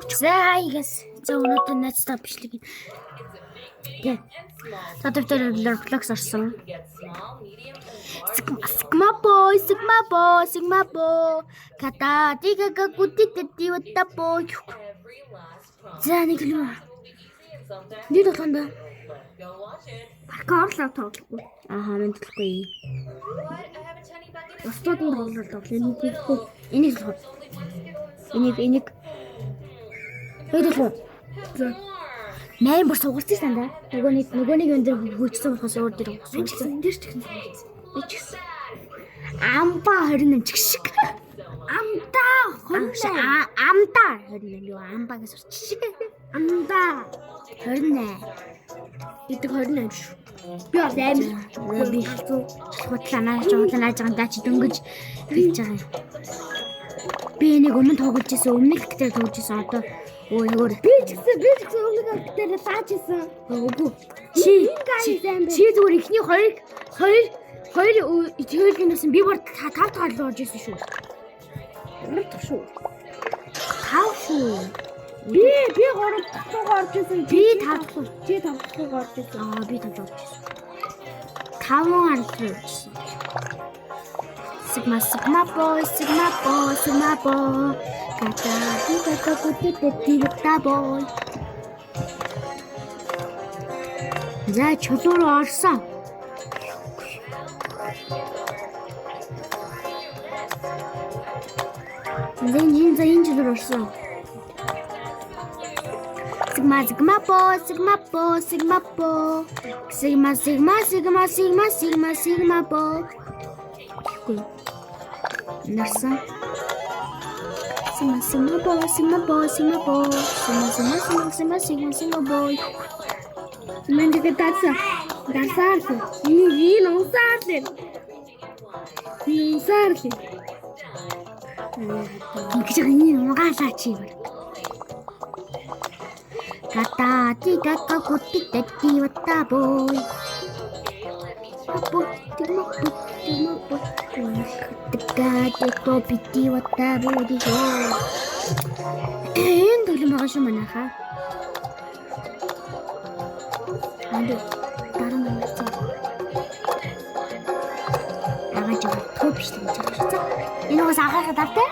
За guys. За өнөөдөр найзтай бичлэг. Тэг. Садвтер блокс орсон. Sigma boy. Ката дига гүттэти ваттапо. За нэг л. Нэг тохондоо. Паркоорлоо тоглохгүй. Мен тоглохгүй. Остод нь тоглолоо. Энийг л. Энийг. Энийг. Найн бүр сугалцсан сандаа. Нөгөөний энэ дээр хөөцсөн болохоос өөр дээр сугалцсан. Энд дээр ч гэсэн. Амба 28 ч шиг. Амдаа 28 юу амба гэж сурч. Амдаа 28. Идэг 28 шүү. Би бас амар би хутлаанааж байгаа чи дөнгөж хэлж байгаа юм. Би нэг өмнө тоглож ирсэн, өмнөх гэхдээ тоглож ирсэн. Одоо өөр би ч гэсэн өмнөх гэхдээ тааж ирсэн. Үгүй. Чи зүгээр ихний хоёр итгэлгээс би бүр 5 дахь л орж ирсэн шүү. Ямар тах шүү. 5 шүү. Би 3 дахь орж ирсэн. Би 5 дахь. Чи 5 дахь орж ирсэн. Би 5 орж ирсэн. 5 орж ирсэн. Sigma boy. Kata гүттэти ваттапо. За чулуу руу орсон. Зин чулуу орсон. Sigma boy. Sigma boy. Нарсан. Sigma boy. Мэндэг дацаа. Дасаарсан. Энэ унсаарлээ. Ингэж энэ угаалаач юм. Ката тига гүттэти ваттапо. Тэгэ пити ваттапо диё. Энэ төлөм байгаа шүү манайхаа. Даран авсан. Агаж топ шүү гэж. Энэ уус ахаа тавтай.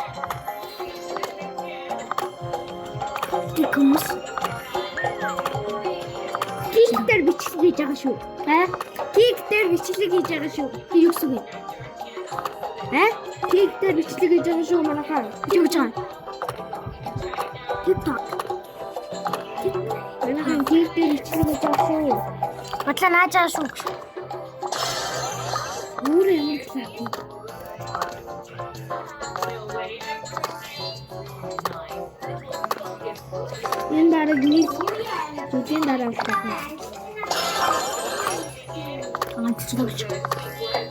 Тикумс. Киктер бичлэг хийж байгаа шүү. Киктер бичлэг хийж байгаа шүү. Юу гэсэн бэ? Киктер бичлэг хийж байгаа шүү манайхаа. Юу гэж байгаа? TikTok. Манайхаа киктер бичлэг хийж байгаа шүү. Батлаа нааж байгаа шүү. Өөрөө ямар хэлээ. Энэ дараагийн зүгийн дараалал. Амтчлаач.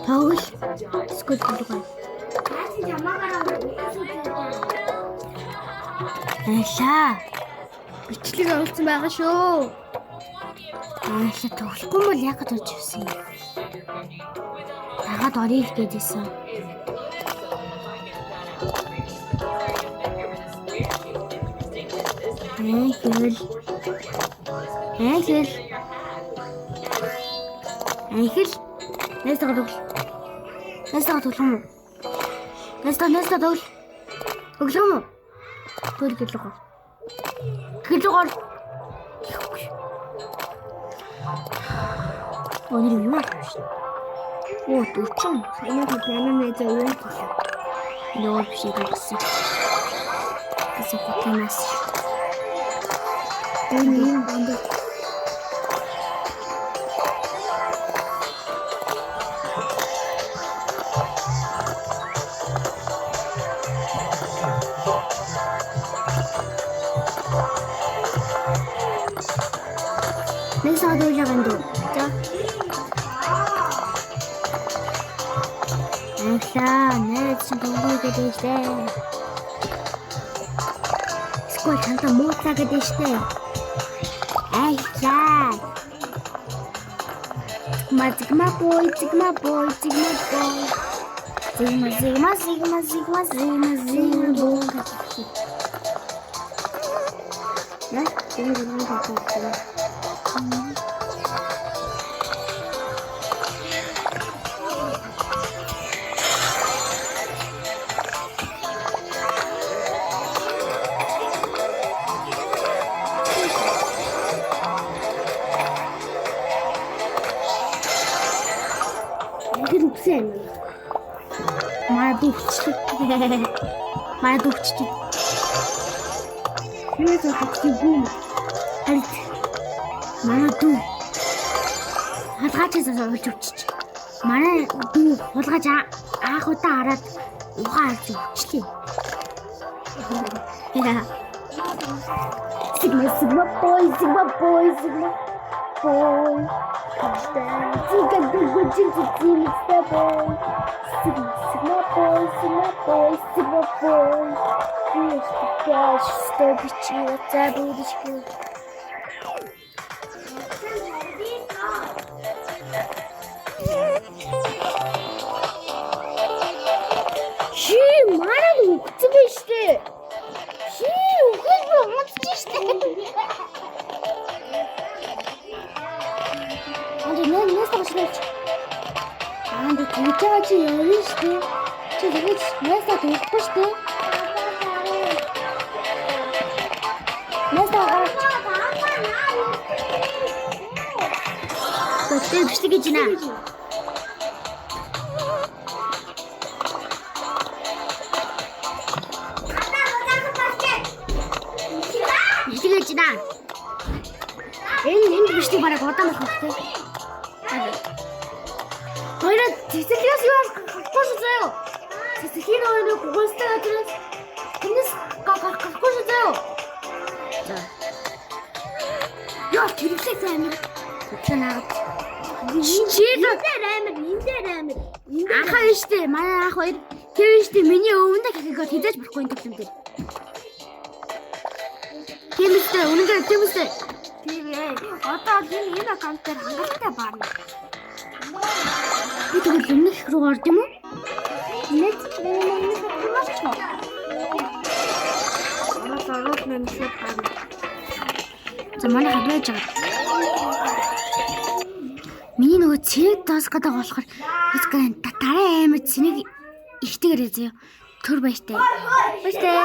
Тоглол. Скул болгоо. Аашаа. Бичлэг авсан байгаа шүү. Аашаа тоглохгүй бол яг гэж ирсэн юм. Дагаад орё л гэдээсэн. Эхэл. Нэстэ тоглох юм. Нэстэ тоглох. Өглөө мө. Төлгөлгөө. Өнөр юм аа. Өчөн. Саяны планаа зөө юм. Нөө биш гэсэн. Фотонас. Энэ банд. Нээсээ дуулаад за. Нээсээ дуулаад дэжтэй. Скол танта муутай гэдэг штэ. Айчаа. Sigma boy. Sigma boy. Яа, энэ нэг байна. Тэр үгсэн юм. Маа дүүчтэй. Маа дүүчтэй. Юусе хатчих юм. Харин маа дүү. Хатгаачаас олж өгчих. Манай дүү хулгаж аах удаа хараад ухаан алж өгчлээ. Яа. Sigma boy. Tiga dua cinta cinta boy. Sigma boy. Yes, gosh, stop it, you Ши, манай үгцэн байж тээ. Ши, үгээс бүр унтчих штэ. Nächste Schritt. Und die Tüte hat sie ja nicht. Sie wird nächster Tüte. Nächster Ort. Das ist die Gina. Gina. Энэ бишти бараг удаан болох хэрэгтэй. Хоёроо цэцэрлээс юу гарахгүй шүү заяа. Цэцэрлэгийн хоёрыг гуйстай газраас энэс гарахгүй шүү заяа. За. Яа, тэрвлэх амир. Тэтгэн хаад. Энд дээр амир. Анхаа штэ. Манай анх хоёр тэр штэ миний өвөндө гэхийг хизээж болохгүй энэ төрлөн дээр. Тэмстэй, үнэнгээр тэмстэй. Тэгээ. Одоо энэ аккаунт дээр хангалттай баарна. Би тэгвэл өмнөх их руу орд юм уу? Нэг хамаач. Ороод мэн шууд гарна. За манай хадвэж байгаа. Миний нөгөө цэник даас гадаг болохоор дараа амар цэник ихтэйгэрээ зөө. Төр баяртай. Баяртай.